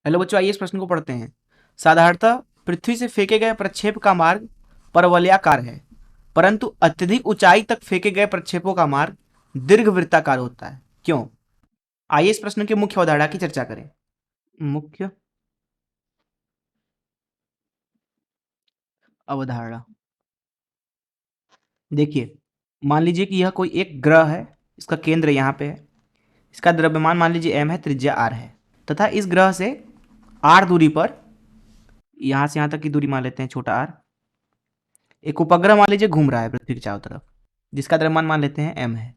Hello बच्चों, आइए इस प्रश्न को पढ़ते हैं। साधारणतः पृथ्वी से फेंके गए प्रक्षेप का मार्ग परवलयाकार है, परंतु अत्यधिक ऊंचाई तक फेंके गए प्रक्षेपों का मार्ग दीर्घवृत्ताकार होता है। क्यों? आइए इस प्रश्न की मुख्य अवधारणा की चर्चा करें। मुख्य अवधारणा देखिए, मान लीजिए कि यह कोई एक ग्रह है। इसका केंद्र यहाँ पे है। इसका द्रव्यमान मान लीजिए m है, त्रिज्या r है, तथा इस ग्रह से r दूरी पर, यहाँ से यहाँ तक की दूरी मान लेते हैं छोटा r, एक उपग्रह मान लीजिए घूम रहा है पृथ्वी के चारों तरफ, जिसका द्रव्यमान मान लेते हैं m है।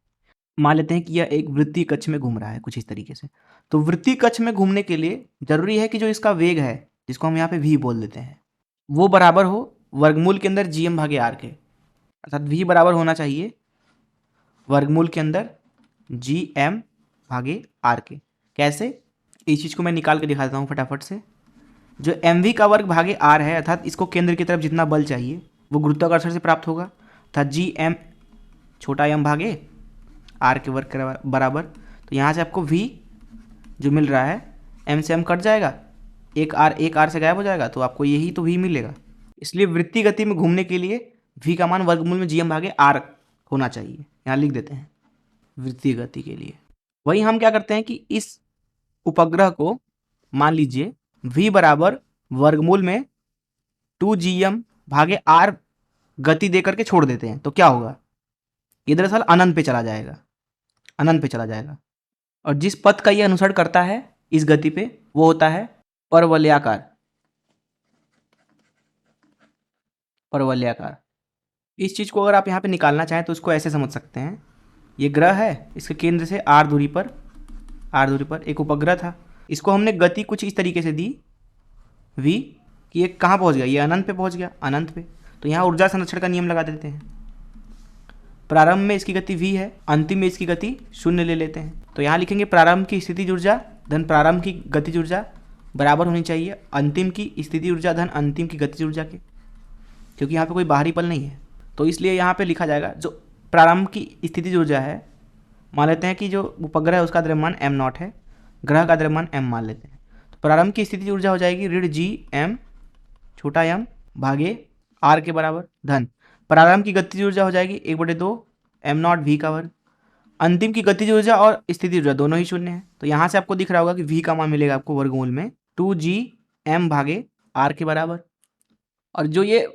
मान लेते हैं कि यह एक वृत्तीय कक्ष में घूम रहा है कुछ इस तरीके से। तो वृत्तीय कक्ष में घूमने के लिए जरूरी है कि जो इसका वेग है, जिसको हम यहाँ पे v बोल देते हैं, वो बराबर हो वर्गमूल के अंदर gm भागे r के। अर्थात v बराबर होना चाहिए वर्गमूल के अंदर gm भागे r के। कैसे? इस चीज़ को मैं निकाल के दिखा देता हूँ फटाफट से। जो mv का वर्ग भागे r है, अर्थात इसको केंद्र की तरफ जितना बल चाहिए वो गुरुत्वाकर्षण से प्राप्त होगा, अर्थात gm छोटा m भागे r के वर्ग के बराबर। तो यहाँ से आपको v जो मिल रहा है, m से m कट जाएगा, एक r से गायब हो जाएगा, तो आपको यही तो v मिलेगा। इसलिए वृत्तीय गति में घूमने के लिए v का मान वर्गमूल में gm भागे r होना चाहिए। यहाँ लिख देते हैं वृत्तीय गति के लिए। वही हम क्या करते हैं कि इस उपग्रह को मान लीजिए v बराबर वर्गमूल में 2gm भागे r गति दे करके छोड़ देते हैं। तो क्या होगा? ये दरअसल अनंत पे चला जाएगा, अनंत पे चला जाएगा। और जिस पथ का ये अनुसरण करता है इस गति पे, वो होता है परवलयाकार। परवलयाकार। इस चीज को अगर आप यहाँ पे निकालना चाहें तो इसको ऐसे समझ सकते हैं। ये ग्रह है, इसके केंद्र से r दूरी पर एक उपग्रह था। इसको हमने गति कुछ इस तरीके से दी v, कि ये कहाँ पहुँच गया? ये अनंत पे पहुँच गया, अनंत पे। तो यहाँ ऊर्जा संरक्षण का नियम लगा देते हैं। प्रारंभ में इसकी गति v है, अंतिम में इसकी गति 0 ले लेते हैं। तो यहाँ लिखेंगे प्रारंभ की स्थितिज ऊर्जा धन प्रारंभ की गतिज ऊर्जा बराबर होनी चाहिए अंतिम की स्थितिज ऊर्जा धन अंतिम की गतिज ऊर्जा के, क्योंकि यहाँ पे कोई बाहरी पल नहीं है। तो इसलिए यहाँ पे लिखा जाएगा जो प्रारंभ की स्थितिज ऊर्जा है, मान लेते हैं कि जो उपग्रह है उसका द्रव्यमान m0 है, ग्रह का द्रव्यमान m मान लेते हैं। तो प्रारंभ की स्थितिज ऊर्जा हो जाएगी ऋण gm छोटा m भागे r के बराबर धन प्रारंभ की गतिज ऊर्जा हो जाएगी 1/2 m0 v का वर्ग। अंतिम की गतिज ऊर्जा और स्थितिज ऊर्जा दोनों ही शून्य है। तो यहाँ से आपको दिख रहा होगा कि v का मान मिलेगा आपको वर्गमूल में 2gm भागे r के बराबर। और जो ये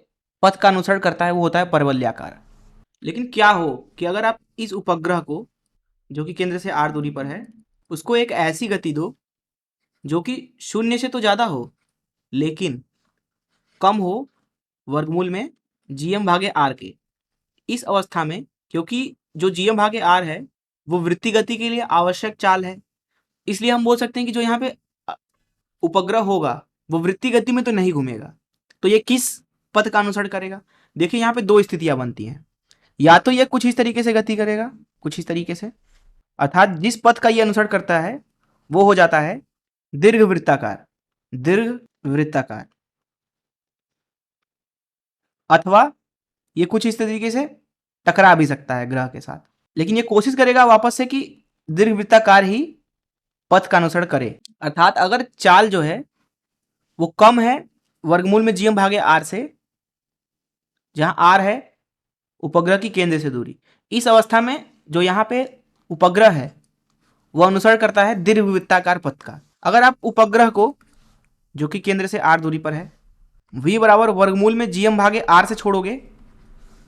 पथ का अनुसरण करता है वो होता है परवलयाकार। लेकिन क्या हो कि अगर आप इस उपग्रह को, जो कि केंद्र से r दूरी पर है, उसको एक ऐसी गति दो जो कि 0 से तो ज़्यादा हो लेकिन कम हो वर्गमूल में gm भागे r के। इस अवस्था में, क्योंकि जो gm भागे r है वो वृत्तीय गति के लिए आवश्यक चाल है, इसलिए हम बोल सकते हैं कि जो यहाँ पे उपग्रह होगा वो वृत्तीय गति में तो नहीं घूमेगा। तो ये किस पथ का अनुसरण करेगा? देखिए यहाँ पे दो स्थितियां बनती हैं। या तो ये कुछ इस तरीके से गति करेगा, कुछ इस तरीके से, अर्थात जिस पथ का ये अनुसरण करता है वो हो जाता है दीर्घवृत्ताकार, दीर्घवृत्ताकार। अथवा ये कुछ इस तरीके से टकरा भी सकता है ग्रह के साथ, लेकिन ये कोशिश करेगा वापस से कि दीर्घवृत्ताकार ही पथ का अनुसरण करे। अर्थात अगर चाल जो है वो कम है वर्गमूल में gm भागे r से, जहां r है उपग्रह की केंद्र से दूरी, इस अवस्था में जो यहाँ पे उपग्रह है वह अनुसरण करता है दीर्घवृत्ताकार पथ का। अगर आप उपग्रह को, जो कि केंद्र से r दूरी पर है, v बराबर वर्गमूल में gm भागे r से छोड़ोगे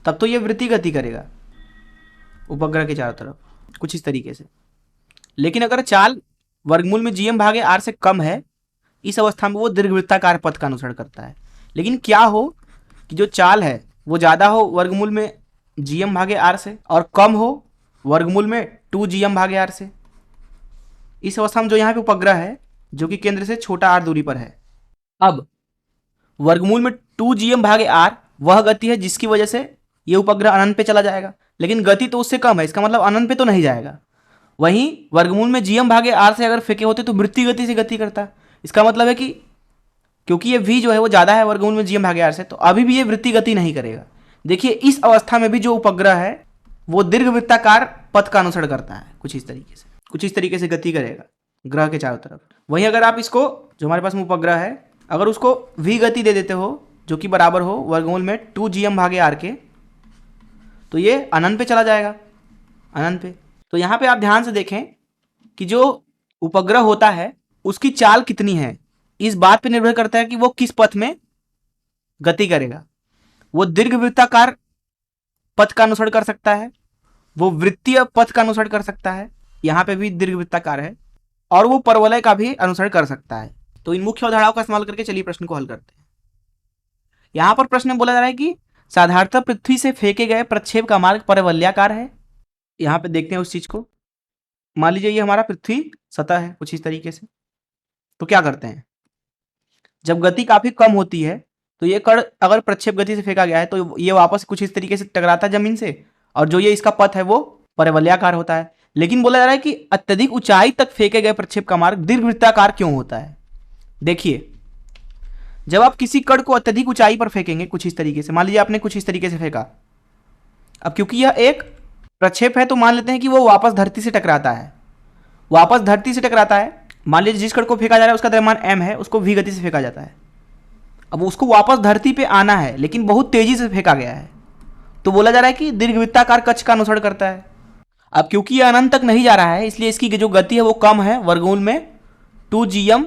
तब तो ये वृत्तीय गति करेगा उपग्रह के चारों तरफ कुछ इस तरीके से। लेकिन अगर चाल वर्गमूल में gm भागे r से कम है, इस अवस्था में वो दीर्घवृत्ताकार पथ का अनुसरण करता है। लेकिन क्या हो कि जो चाल है वो ज़्यादा हो वर्गमूल में gm भागे r से और कम हो वर्गमूल में 2gm भागे r से। इस अवस्था में जो यहाँ पे उपग्रह है जो कि केंद्र से छोटा r दूरी पर है, अब वर्गमूल में 2gm भागे r वह गति है जिसकी वजह से ये उपग्रह अनंत पे चला जाएगा, लेकिन गति तो उससे कम है, इसका मतलब अनंत पे तो नहीं जाएगा। वहीं वर्गमूल में gm भागे r से अगर फेंके होते तो वृत्तीय गति से गति करता। इसका मतलब है कि क्योंकि ये v जो है वो ज़्यादा है वर्गमूल में gm भागे r से, तो अभी भी ये वृत्तीय गति नहीं करेगा। देखिए इस अवस्था में भी जो उपग्रह है वो दीर्घवृत्ताकार पथ का अनुसरण करता है, कुछ इस तरीके से गति करेगा ग्रह के चारों तरफ। वहीं अगर आप इसको जो हमारे पास में उपग्रह है, अगर उसको v गति दे देते हो जो कि बराबर हो वर्गमूल में 2gm भागे r के, तो ये अनंत पे चला जाएगा, अनंत पे। तो यहाँ पे आप ध्यान से देखें कि जो उपग्रह होता है उसकी चाल कितनी है, इस बात पे निर्भर करता है कि वो किस पथ में गति करेगा। वो दीर्घवृत्ताकार पथ का अनुसरण कर सकता है, वो वृत्तीय पथ का अनुसरण कर सकता है, यहाँ पे भी दीर्घवृत्ताकार है, और वो परवलय का भी अनुसरण कर सकता है। तो इन मुख्य अवधारणाओं का इस्तेमाल करके चलिए प्रश्न को हल करते हैं। यहाँ पर प्रश्न में बोला जा रहा है कि साधारणतः पृथ्वी से फेंके गए प्रक्षेप का मार्ग परवलयाकार है। यहाँ पे देखते हैं उस चीज को। मान लीजिए ये हमारा पृथ्वी सतह है कुछ इस तरीके से, तो क्या करते हैं, जब गति काफी कम होती है तो ये कण अगर प्रक्षेप गति से फेंका गया है तो ये वापस कुछ इस तरीके से टकराता है जमीन से, और जो ये इसका पथ है वो परवलयाकार होता है। लेकिन बोला जा रहा है कि अत्यधिक ऊंचाई तक फेंके गए प्रक्षेप का मार्ग दीर्घवृत्ताकार क्यों होता है। देखिए, जब आप किसी कण को अत्यधिक ऊंचाई पर फेंकेंगे कुछ इस तरीके से, मान लीजिए आपने कुछ इस तरीके से फेंका, अब क्योंकि यह एक प्रक्षेप है तो मान लेते हैं कि वो वापस धरती से टकराता है, वापस धरती से टकराता है। मान लीजिए जिस कण को फेंका जा रहा है उसका द्रव्यमान m है, उसको v गति से फेंका जाता है। अब उसको वापस धरती पे आना है लेकिन बहुत तेजी से फेंका गया है, तो बोला जा रहा है कि दीर्घवृत्ताकार कक्ष का अनुसरण करता है। अब क्योंकि यह अनंत तक नहीं जा रहा है इसलिए इसकी जो गति है वो कम है वर्गमूल में 2gm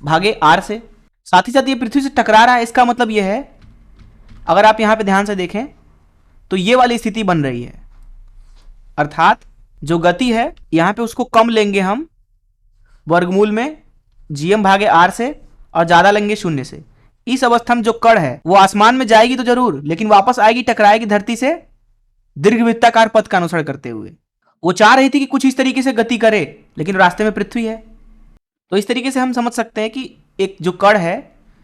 भागे r से। साथ ही साथ ये पृथ्वी से टकरा रहा है, इसका मतलब यह है, अगर आप यहाँ पे ध्यान से देखें तो ये वाली स्थिति बन रही है, अर्थात जो गति है यहाँ पे उसको कम लेंगे हम वर्गमूल में gm भागे r से, और ज्यादा लेंगे 0 से। इस अवस्था में जो कण है वो आसमान में जाएगी तो जरूर, लेकिन वापस आएगी, टकराएगी धरती से दीर्घवृत्ताकार पथ का अनुसरण करते हुए। वो चाह रही थी कि कुछ इस तरीके से गति करे, लेकिन रास्ते में पृथ्वी है। तो इस तरीके से हम समझ सकते हैं कि एक जो कण है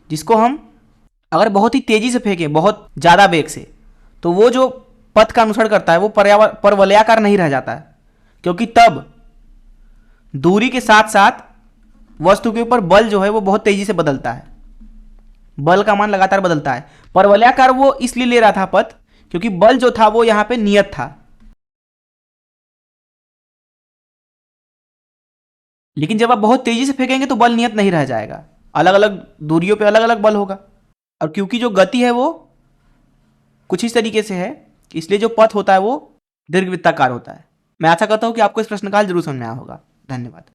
जिसको हम अगर बहुत ही तेजी से फेंकें, बहुत ज्यादा वेग से, तो वो जो पथ का अनुसरण करता है वो परवलयाकार नहीं रह जाता है, क्योंकि तब दूरी के साथ साथ वस्तु के ऊपर बल जो है वो बहुत तेजी से बदलता है, बल का मान लगातार बदलता है। परवलयाकार वो इसलिए ले रहा था पथ क्योंकि बल जो था वो यहां पे नियत था, लेकिन जब आप बहुत तेजी से फेंकेंगे तो बल नियत नहीं रह जाएगा, अलग अलग दूरियों पे अलग अलग बल होगा। और क्योंकि जो गति है वो कुछ इस तरीके से है, इसलिए जो पथ होता है वो दीर्घवृत्ताकार होता है। मैं आशा करता हूं कि आपको इस प्रश्न का हल जरूर समझ में आया होगा। धन्यवाद।